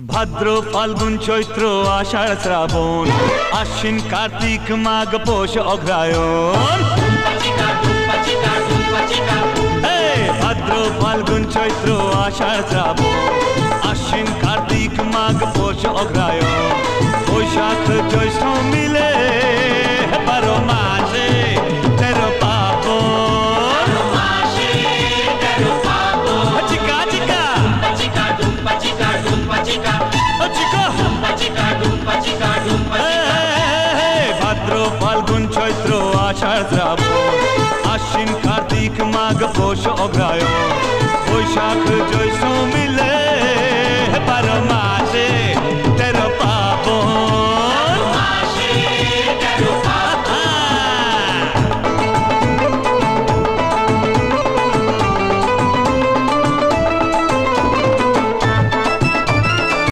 ভাদ্র ফাল্গুন চৈত্র আষাঢ় শ্রাবণ আশ্বিন কার্তিক মাঘ পৌষ অগ্রহায়ণ। ভাদ্র ফাল্গুন চৈত্র আষাঢ় শ্রাবণ আশ্বিন কার্তিক মাঘ পৌষ অগ্রহায়ণ। বৈশাখ জ্যৈষ্ঠ মিলে 12 মাসে 13 পার্বণ। চিকা চিকা ভাদ্র ফাল্গুন চৈত্র আষাঢ় শ্রাবণ আশ্বিন কার্তিক মাঘ পৌষ অগ্রহায়ণ। বৈশাখ জ্যৈষ্ঠ